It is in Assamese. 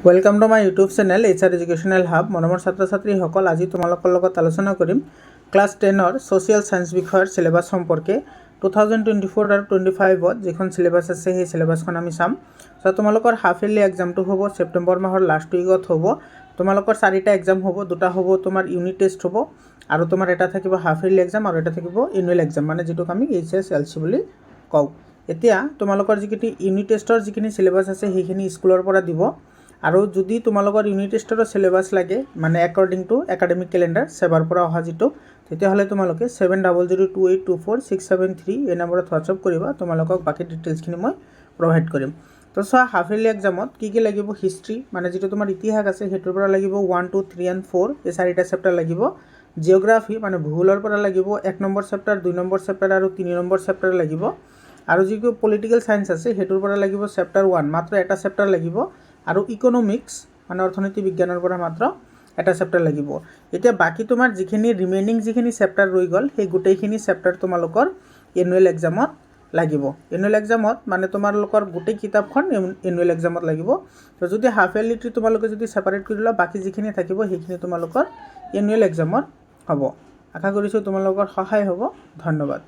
Welcome to my YouTube channel HR educational hub. মৰমৰ ছাত্ৰ ছাত্ৰীসকল, আজি তোমালোকৰ লগত আলোচনা কৰিম ক্লাছ 10ৰ ছ'চিয়েল ছায়েন্স বিষয়ৰ চিলেবাছ সম্পৰ্কে। 2024 আৰু 25ত যিখন চিলেবাছ আছে সেই চিলেবাছখন আমি চাম। চ' তোমালোকৰ হাফ ইয়াৰলি এক্সামটো হ'ব ছেপ্টেম্বৰ মাহৰ লাষ্ট উইকত হ'ব। তোমালোকৰ 4টা এক্সাম হ'ব, 2টা হ'ব তোমাৰ ইউনিট টেষ্ট হ'ব আৰু তোমাৰ এটা থাকিব হাফ ইয়াৰলি এক্সাম আৰু এটা থাকিব এনুৱেল এক্সাম, মানে যিটোক আমি HSLC বুলি কওঁ। এতিয়া তোমালোকৰ যিখিনি ইউনিট টেষ্টৰ যিখিনি চিলেবাছ আছে সেইখিনি স্কুলৰ পৰা দিব। আৰু যদি তোমালোকৰ ইউনিট টেষ্টৰ চিলেবাছ লাগে, মানে একৰ্ডিং টু একাডেমিক কেলেণ্ডাৰ সেৱাৰ পৰা অহা যিটো, তেতিয়াহ'লে তোমালোকে 7002824673 এই নম্বৰত হোৱাটছআপ কৰিবা। তোমালোকক বাকী ডিটেইলছখিনি মই প্ৰভাইড কৰিম। তো চোৱা, হাফ ইয়াৰলি এক্সামত কি কি লাগিব? হিষ্ট্ৰী, মানে যিটো তোমাৰ ইতিহাস আছে সেইটোৰ পৰা লাগিব 1, 2, 3 and 4 এই 4টা চেপ্টাৰ লাগিব। জিঅ'গ্ৰাফী মানে ভূগোলৰ পৰা লাগিব 1 নম্বৰ চেপ্টাৰ, 2 নম্বৰ চেপ্টাৰ আৰু 3 নম্বৰ চেপ্টাৰ লাগিব। আৰু যিটো পলিটিকেল ছায়েন্স আছে সেইটোৰ পৰা লাগিব চেপ্টাৰ 1, মাত্ৰ এটা চেপ্টাৰ লাগিব। আৰু ইকনমিক্স মানে অৰ্থনীতি বিজ্ঞানৰ পৰা মাত্ৰ এটা চেপ্টাৰ লাগিব। এতিয়া বাকী তোমাৰ যিখিনি ৰিমেইনিং যিখিনি চেপ্টাৰ ৰৈ গ'ল সেই গোটেইখিনি চেপ্টাৰ তোমালোকৰ এনুৱেল এক্সামত লাগিব। এনুৱেল এক্সামত মানে তোমালোকৰ গোটেই কিতাপখন এনুৱেল এক্সামত লাগিব। তো যদি হাফ ইয়াৰলিটো তোমালোকে যদি ছেপাৰেট কৰি লোৱা, বাকী যিখিনি থাকিব সেইখিনি তোমালোকৰ এনুৱেল এক্সামত হ'ব। আশা কৰিছোঁ তোমালোকৰ সহায় হ'ব। ধন্যবাদ।